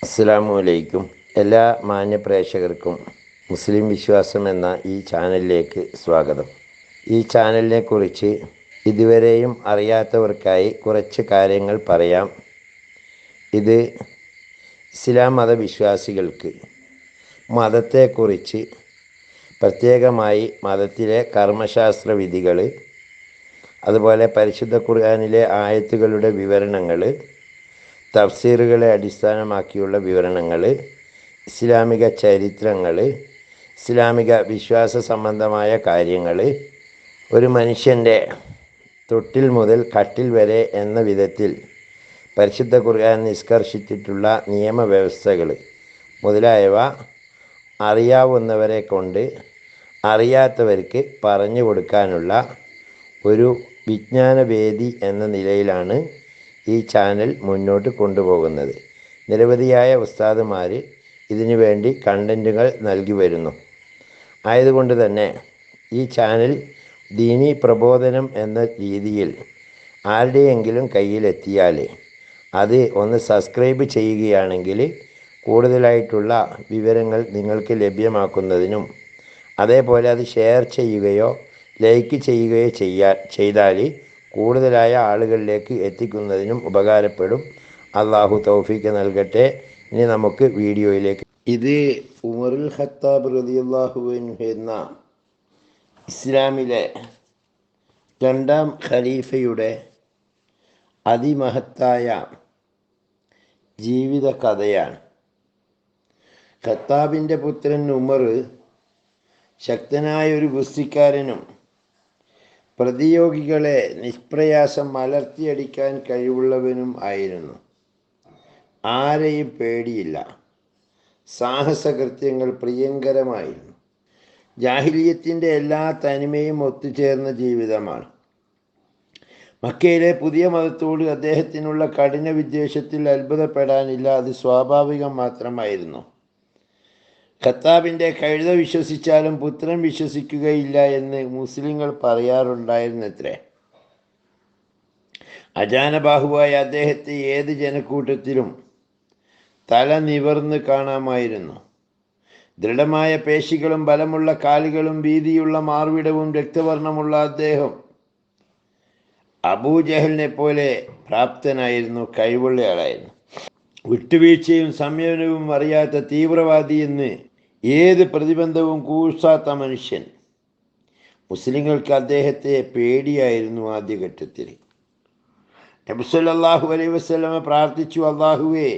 അസ്സലാമു അലൈക്കും. എല്ലാ മാന്യ പ്രേക്ഷകർക്കും മുസ്ലിം വിശ്വാസം എന്ന ഈ ചാനലിലേക്ക് സ്വാഗതം. ഈ ചാനലിനെ കുറിച്ച് ഇതുവരെയും അറിയാത്തവർക്കായി കുറച്ച് കാര്യങ്ങൾ പറയാം. ഇത് ഇസ്ലാം മതവിശ്വാസികൾക്ക് മതത്തെക്കുറിച്ച്, പ്രത്യേകമായി മതത്തിലെ കർമ്മശാസ്ത്ര വിധികൾ, അതുപോലെ പരിശുദ്ധ ഖുർആനിലെ ആയത്തുകളുടെ വിവരണങ്ങൾ, തഫ്സീറുകളെ അടിസ്ഥാനമാക്കിയുള്ള വിവരണങ്ങൾ, ഇസ്ലാമിക ചരിത്രങ്ങൾ, ഇസ്ലാമിക വിശ്വാസ സംബന്ധമായ കാര്യങ്ങൾ, ഒരു മനുഷ്യൻ്റെ തൊട്ടിൽ മുതൽ കട്ടിൽ വരെ എന്ന വിധത്തിൽ പരിശുദ്ധ ഖുർആൻ നിഷ്കർഷിച്ചിട്ടുള്ള നിയമവ്യവസ്ഥകൾ മുതലായവ അറിയാവുന്നവരെ കൊണ്ട് അറിയാത്തവർക്ക് പറഞ്ഞു കൊടുക്കാനുള്ള ഒരു വിജ്ഞാനവേദി എന്ന നിലയിലാണ് ഈ ചാനൽ മുന്നോട്ട് കൊണ്ടുപോകുന്നത്. നിരവധിയായ ഉസ്താദുമാർ ഇതിനു വേണ്ടി കണ്ടൻറ്റുകൾ നൽകി വരുന്നു. ആയതുകൊണ്ട് തന്നെ ഈ ചാനൽ ദീനി പ്രബോധനം എന്ന രീതിയിൽ ആരുടെയെങ്കിലും കയ്യിലെത്തിയാൽ അത് ഒന്ന് സബ്സ്ക്രൈബ് ചെയ്യുകയാണെങ്കിൽ കൂടുതലായിട്ടുള്ള വിവരങ്ങൾ നിങ്ങൾക്ക് ലഭ്യമാക്കുന്നതിനും, അതേപോലെ അത് ഷെയർ ചെയ്യുകയോ ലൈക്ക് ചെയ്യുകയോ ചെയ്താൽ കൂടുതലായ ആളുകളിലേക്ക് എത്തിക്കുന്നതിനും ഉപകാരപ്പെടും. അള്ളാഹു തൗഫീഖ് നൽകട്ടെ. ഇനി നമുക്ക് വീഡിയോയിലേക്ക്. ഇത് ഉമറുൽ ഖത്താബ് റളിയല്ലാഹു അൻഹു എന്ന ഇസ്ലാമിലെ രണ്ടാം ഖലീഫയുടെ അതിമഹത്തായ ജീവിത കഥയാണ്. ഖത്താബിൻ്റെ പുത്രൻ ഉമർ ശക്തനായ ഒരു ഗുസ്തിക്കാരനും പ്രതിയോഗികളെ നിഷ്പ്രയാസം മലർത്തിയടിക്കാൻ കഴിവുള്ളവനും ആയിരുന്നു. ആരെയും പേടിയില്ല. സാഹസകൃത്യങ്ങൾ പ്രിയങ്കരമായിരുന്നു. ജാഹിലിയത്തിൻ്റെ എല്ലാ തനിമയും ഒത്തുചേർന്ന ജീവിതമാണ്. മക്കയിലെ പുതിയ മതത്തോട് അദ്ദേഹത്തിനുള്ള കഠിന വിദ്വേഷത്തിൽ അത്ഭുതപ്പെടാനില്ല. അത് സ്വാഭാവികം മാത്രമായിരുന്നു. ഖത്താബിൻ്റെ കഴുത വിശ്വസിച്ചാലും പുത്രൻ വിശ്വസിക്കുകയില്ല എന്ന് മുസ്ലിങ്ങൾ പറയാറുണ്ടായിരുന്നത്രേ. അജാനബാഹുവായ അദ്ദേഹത്തെ ഏത് ജനക്കൂട്ടത്തിലും തല നിവർന്ന് കാണാമായിരുന്നു. ദൃഢമായ പേശികളും ബലമുള്ള കാലുകളും വീതിയുള്ള മാർവിടവും രക്തവർണ്ണമുള്ള അദ്ദേഹം അബൂജഹലിനെ പോലെ പ്രാപ്തനായിരുന്നു, കഴിവുള്ളയാളായിരുന്നു. വിട്ടുവീഴ്ചയും സംയമനവും അറിയാത്ത തീവ്രവാദി എന്ന് ഏത് പ്രതിബന്ധവും കൂസാത്ത മനുഷ്യൻ. മുസ്ലിങ്ങൾക്ക് അദ്ദേഹത്തെ പേടിയായിരുന്നു. ആദ്യഘട്ടത്തിൽ നബി സല്ലല്ലാഹു അലൈഹി വസല്ലമ പ്രാർത്ഥിച്ചു, അല്ലാഹുവേ,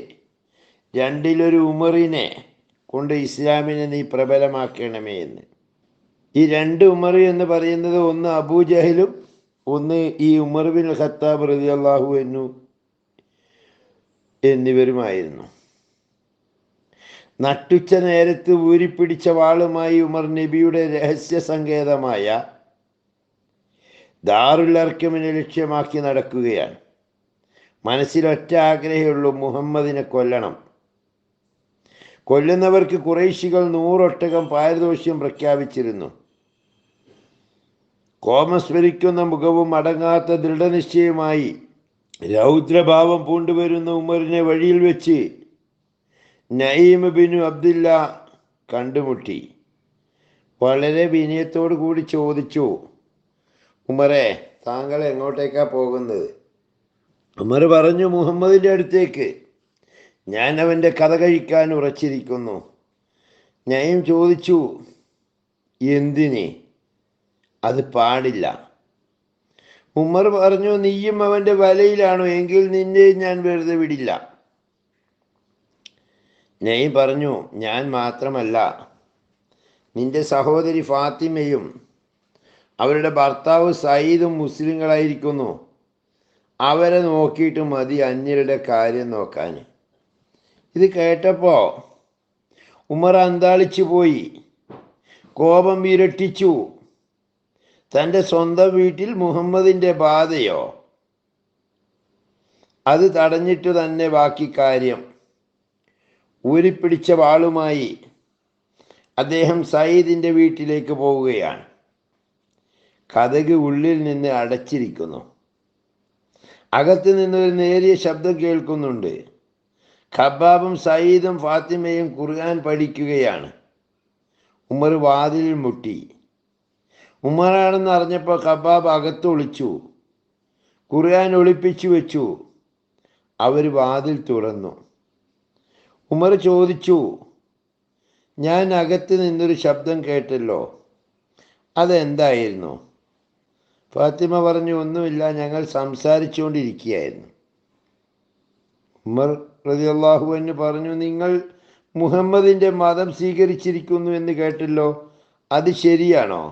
രണ്ടിലൊരു ഉമറിനെ കൊണ്ട് ഇസ്ലാമിനെ നീ പ്രബലമാക്കണമേ എന്ന്. ഈ രണ്ട് ഉമർ എന്ന് പറയുന്നത് ഒന്ന് അബൂജഹലും ഒന്ന് ഈ ഉമർ ബിൻ ഖത്താബ് റളിയല്ലാഹു അൻഹു എന്നിവരുമായിരുന്നു. നട്ടുച്ച നേരത്ത് ഊരിപ്പിടിച്ച വാളുമായി ഉമർ നബിയുടെ രഹസ്യ സങ്കേതമായ ദാറുൽ അർക്കമിനെ ലക്ഷ്യമാക്കി നടക്കുകയാണ്. മനസ്സിലൊറ്റ ആഗ്രഹമുള്ളൂ, മുഹമ്മദിനെ കൊല്ലണം. കൊല്ലുന്നവർക്ക് ഖുറൈശികൾ 100 ഒട്ടകം പാരിതോഷ്യം പ്രഖ്യാപിച്ചിരുന്നു. കോപസ്ഫരിക്കുന്ന മുഖവും അടങ്ങാത്ത ദൃഢനിശ്ചയമായി രൗദ്രഭാവം പൂണ്ടുവരുന്ന ഉമറിനെ വഴിയിൽ വെച്ച് നഈം ബിൻ അബ്ദില്ല കണ്ടുമുട്ടി. വളരെ വിനയത്തോടു കൂടി ചോദിച്ചു, ഉമറെ, താങ്കൾ എങ്ങോട്ടേക്കാ പോകുന്നത്? ഉമർ പറഞ്ഞു, മുഹമ്മദിൻ്റെ അടുത്തേക്ക്. ഞാൻ അവൻ്റെ കഥ കഴിക്കാൻ ഉറച്ചിരിക്കുന്നു. നഈം ചോദിച്ചു, എന്തിന്? അത് പാടില്ല. ഉമർ പറഞ്ഞു, നീയും അവൻ്റെ വലയിലാണോ? എങ്കിൽ നിന്നെ ഞാൻ വെറുതെ വിടില്ല. നഈം പറഞ്ഞു, ഞാൻ മാത്രമല്ല, നിന്റെ സഹോദരി ഫാത്തിമയും അവരുടെ ഭർത്താവ് സയ്യിദും മുസ്ലിങ്ങളായിരിക്കുന്നു. അവരെ നോക്കിയിട്ട് മതി അന്യരുടെ കാര്യം നോക്കാൻ. ഇത് കേട്ടപ്പോൾ ഉമർ അന്താളിച്ചു പോയി. കോപം ഇരട്ടിച്ചു. തൻ്റെ സ്വന്തം വീട്ടിൽ മുഹമ്മദിൻ്റെ ബാധയോ? അത് തടഞ്ഞിട്ട് തന്നെ ബാക്കി കാര്യം. ഊരിപ്പിടിച്ച വാളുമായി അദ്ദേഹം സയ്യിദിൻ്റെ വീട്ടിലേക്ക് പോവുകയാണ്. കതക് ഉള്ളിൽ നിന്ന് അടച്ചിരിക്കുന്നു. അകത്ത് നിന്നൊരു നേരിയ ശബ്ദം കേൾക്കുന്നുണ്ട്. ഖബ്ബാബും സയ്യിദും ഫാത്തിമയും ഖുർആൻ പഠിക്കുകയാണ്. ഉമർ വാതിലിൽ മുട്ടി. ഉമറാണെന്ന് അറിഞ്ഞപ്പോൾ ഖബ്ബാബ് അകത്ത് ഒളിച്ചു. ഖുർആൻ ഒളിപ്പിച്ചു വെച്ചു. അവർ വാതിൽ തുറന്നു. ഉമർ ചോദിച്ചു, ഞാൻ അകത്ത് നിന്നൊരു ശബ്ദം കേട്ടല്ലോ, അതെന്തായിരുന്നു? ഫാത്തിമ പറഞ്ഞു, ഒന്നുമില്ല, ഞങ്ങൾ സംസാരിച്ചുകൊണ്ടിരിക്കുകയായിരുന്നു. ഉമർ റളിയല്ലാഹു അൻഹു പറഞ്ഞു, നിങ്ങൾ മുഹമ്മദിൻ്റെ മതം സ്വീകരിച്ചിരിക്കുന്നു എന്ന് കേട്ടല്ലോ, അത് ശരിയാണോ?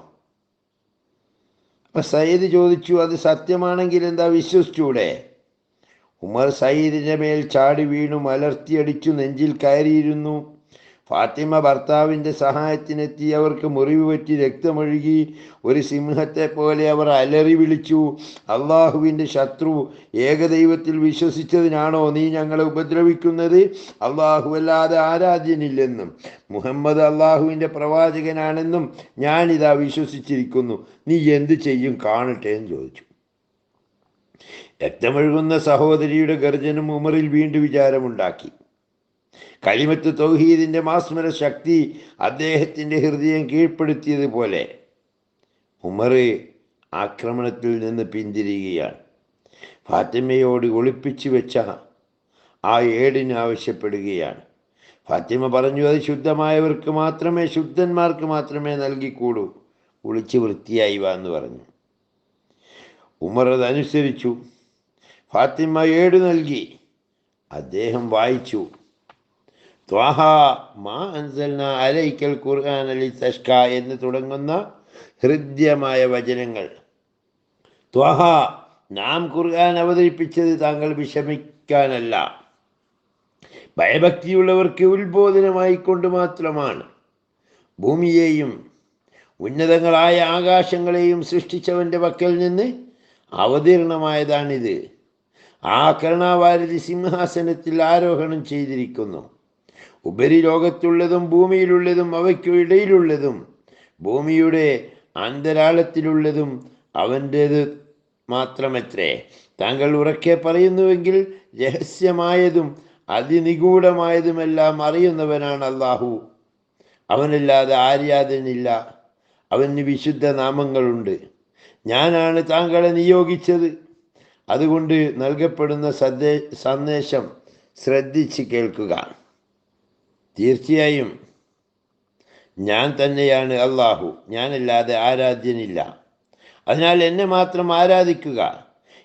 അപ്പം സയ്യിദ് ചോദിച്ചു, അത് സത്യമാണെങ്കിൽ എന്താ വിശ്വസിച്ചൂടെ? ഉമർ സയ്യിദിൻ്റെ മേൽ ചാടി വീണു മലർത്തിയടിച്ചു നെഞ്ചിൽ കയറിയിരുന്നു. ഫാത്തിമ ഭർത്താവിൻ്റെ സഹായത്തിനെത്തി. അവർക്ക് മുറിവ് പറ്റി രക്തമൊഴുകി. ഒരു സിംഹത്തെ പോലെ അവർ അലറി വിളിച്ചു, അള്ളാഹുവിൻ്റെ ശത്രു, ഏകദൈവത്തിൽ വിശ്വസിച്ചതിനാണോ നീ ഞങ്ങളെ ഉപദ്രവിക്കുന്നത്? അല്ലാഹുവല്ലാതെ ആരാധ്യനില്ലെന്നും മുഹമ്മദ് അള്ളാഹുവിൻ്റെ പ്രവാചകനാണെന്നും ഞാനിതാ വിശ്വസിച്ചിരിക്കുന്നു. നീ എന്ത് ചെയ്യും കാണട്ടെ എന്ന് ചോദിച്ചു. രക്തമൊഴുകുന്ന സഹോദരിയുടെ ഗർജനം ഉമറിൽ വീണ്ടും വിചാരമുണ്ടാക്കി. കലിമത്ത് തൗഹീദിൻ്റെ മാസ്മര ശക്തി അദ്ദേഹത്തിൻ്റെ ഹൃദയം കീഴ്പ്പെടുത്തിയതുപോലെ ഉമർ ആക്രമണത്തിൽ നിന്ന് പിന്തിരിയുകയാണ്. ഫാത്തിമയോട് ഒളിപ്പിച്ചു വെച്ച ആ ഏടിന് ആവശ്യപ്പെടുകയാണ്. ഫാത്തിമ പറഞ്ഞു, അത് ശുദ്ധമായവർക്ക് മാത്രമേ, ശുദ്ധന്മാർക്ക് മാത്രമേ നൽകിക്കൂടൂ, ഒളിച്ച് വൃത്തിയായി വാ എന്ന് പറഞ്ഞു. ഉമർ അതനുസരിച്ചു. ഫാത്തിമ ഏട് നൽകി. അദ്ദേഹം വായിച്ചു, ത്വാഹ മാ അൻസൽനാ അലൈക്കൽ ഖുർആന ലിതഷ്ക എന്ന് തുടങ്ങുന്ന ഹൃദ്യമായ വചനങ്ങൾ. ത്വാഹ, നാം ഖുർആൻ അവതരിപ്പിച്ചത് താങ്കൾ വിഷമിക്കാനല്ല, ഭയഭക്തിയുള്ളവർക്ക് ഉത്ബോധനമായിക്കൊണ്ട് മാത്രമാണ്. ഭൂമിയെയും ഉന്നതങ്ങളായ ആകാശങ്ങളെയും സൃഷ്ടിച്ചവൻ്റെ പക്കൽ നിന്ന് അവതീർണമായതാണിത്. ആ കരുണാവാരിധി സിംഹാസനത്തിൽ ആരോഹണം ചെയ്തിരിക്കുന്നു. ഉപരിലോകത്തുള്ളതും ഭൂമിയിലുള്ളതും അവയ്ക്കു ഇടയിലുള്ളതും ഭൂമിയുടെ അന്തരാളത്തിലുള്ളതും അവൻ്റേത് മാത്രമത്രേ. താങ്കൾ ഉറക്കെ പറയുന്നുവെങ്കിൽ രഹസ്യമായതും അതിനിഗൂഢമായതുമെല്ലാം അറിയുന്നവനാണ് അല്ലാഹു. അവനല്ലാതെ ആരാധ്യനില്ല. അവന് വിശുദ്ധ നാമങ്ങളുണ്ട്. ഞാനാണ് താങ്കളെ നിയോഗിച്ചത്. അതുകൊണ്ട് നൽകപ്പെടുന്ന സന്ദേശം ശ്രദ്ധിച്ച് കേൾക്കുക. തീർച്ചയായും ഞാൻ തന്നെയാണ് അല്ലാഹു, ഞാനല്ലാതെ ആരാധ്യനില്ല. അതിനാൽ എന്നെ മാത്രം ആരാധിക്കുക.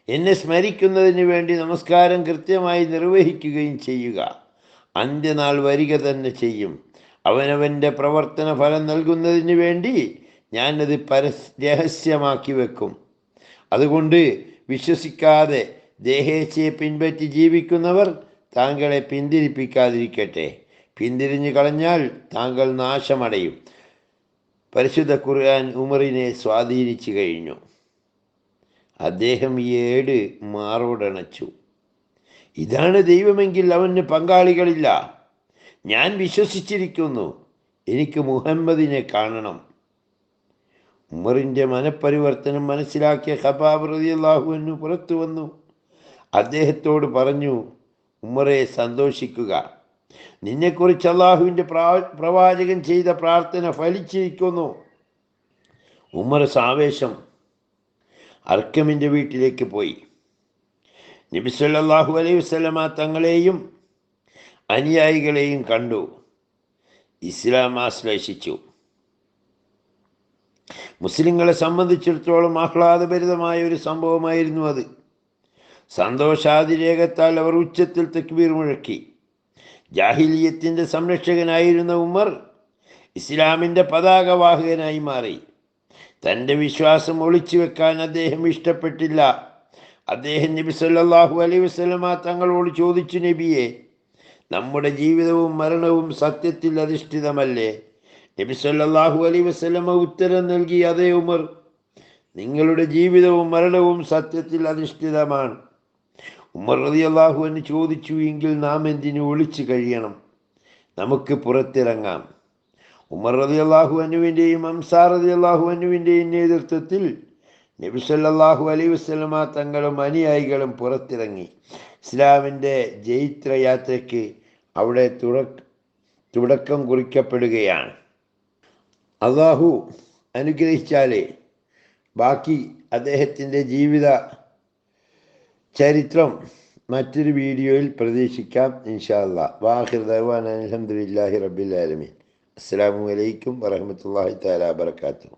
എന്നെ സ്മരിക്കുന്നതിന് വേണ്ടി നമസ്കാരം കൃത്യമായി നിർവഹിക്കുകയും ചെയ്യുക. അന്ത്യനാൾ വരിക തന്നെ ചെയ്യും. അവനവൻ്റെ പ്രവർത്തന ഫലം നൽകുന്നതിന് വേണ്ടി ഞാനത് രഹസ്യമാക്കി വെക്കും. അതുകൊണ്ട് വിശ്വസിക്കാതെ ദേഹേച്ഛയെ പിൻപറ്റി ജീവിക്കുന്നവർ താങ്കളെ പിന്തിരിപ്പിക്കാതിരിക്കട്ടെ. പിന്തിരിഞ്ഞു കളഞ്ഞാൽ താങ്കൾ നാശമടയും. പരിശുദ്ധ ഖുർആൻ ഉമറിനെ സ്വാധീനിച്ചു കഴിഞ്ഞു. അദ്ദേഹം ഈ ഏട് മാറോടണച്ചു. ഇതാണ് ദൈവമെങ്കിൽ അവന് പങ്കാളികളില്ല. ഞാൻ വിശ്വസിച്ചിരിക്കുന്നു. എനിക്ക് മുഹമ്മദിനെ കാണണം. ഉമറിൻ്റെ മനഃപരിവർത്തനം മനസ്സിലാക്കിയ ഖബ്ബാബ് റളിയല്ലാഹു അൻഹു പുറത്തു വന്നു. അദ്ദേഹത്തോട് പറഞ്ഞു, ഉമറെ, സന്തോഷിക്കുക. നിന്നെക്കുറിച്ച് അള്ളാഹുവിൻ്റെ പ്രവാചകൻ ചെയ്ത പ്രാർത്ഥന ഫലിച്ചിരിക്കുന്നു. ഉമർ സാവേശം അർക്കമിൻ്റെ വീട്ടിലേക്ക് പോയി. നബി സല്ലല്ലാഹു അലൈഹി വസല്ലമ തങ്ങളെയും അനുയായികളെയും കണ്ടു. ഇസ്ലാം ആശ്ലേഷിച്ചു. മുസ്ലിങ്ങളെ സംബന്ധിച്ചിടത്തോളം ആഹ്ലാദഭരിതമായ ഒരു സംഭവമായിരുന്നു അത്. സന്തോഷാതിരേകത്താൽ അവർ ഉച്ചത്തിൽ തക്ബീർ മുഴക്കി. ജാഹിലിയത്തിൻ്റെ സംരക്ഷകനായിരുന്ന ഉമർ ഇസ്ലാമിൻ്റെ പതാകവാഹകനായി മാറി. തൻ്റെ വിശ്വാസം ഒളിച്ചു വെക്കാൻ അദ്ദേഹം ഇഷ്ടപ്പെട്ടില്ല. അദ്ദേഹം നബി സല്ലല്ലാഹു അലൈഹി വസല്ലമ തങ്ങളോട് ചോദിച്ചു, നബിയെ, നമ്മുടെ ജീവിതവും മരണവും സത്യത്തിൽ അധിഷ്ഠിതമല്ലേ? നബി സല്ലല്ലാഹു അലൈഹി വസല്ലമ ഉത്തരം നൽകി, അതേ ഉമർ, നിങ്ങളുടെ ജീവിതവും മരണവും സത്യത്തിൽ അധിഷ്ഠിതമാണ്. ഉമർ റളിയല്ലാഹു അൻഹു ചോദിച്ചു, എങ്കിൽ നാം എന്തിനു ഒളിച്ചു കഴിയണം? നമുക്ക് പുറത്തിറങ്ങാം. ഉമർ റളിയല്ലാഹു അൻഹുവിൻ്റെയും അംസാർ റളിയല്ലാഹു അൻഹുവിൻ്റെയും നേതൃത്വത്തിൽ നബി സല്ലല്ലാഹു അലൈഹി വസല്ലമ തങ്ങളും അനുയായികളും പുറത്തിറങ്ങി. ഇസ്ലാമിൻ്റെ ജൈത്രയാത്രയ്ക്ക് അവിടെ തുടക്കം കുറിക്കപ്പെടുകയാണ്. അള്ളാഹു അനുഗ്രഹിച്ചാലേ ബാക്കി അദ്ദേഹത്തിൻ്റെ ജീവിത ചരിത്രം മറ്റൊരു വീഡിയോയിൽ പ്രതീക്ഷിക്കാം. ഇൻഷാ അല്ലാഹ്. വാഖിർ ദഅ്വാനാ അൽഹംദുലില്ലാഹി റബ്ബിൽ ആലമീൻ. അസ്സലാമു അലൈക്കും വറഹ്മത്തുള്ളാഹി തആല വബറകാതുഹു.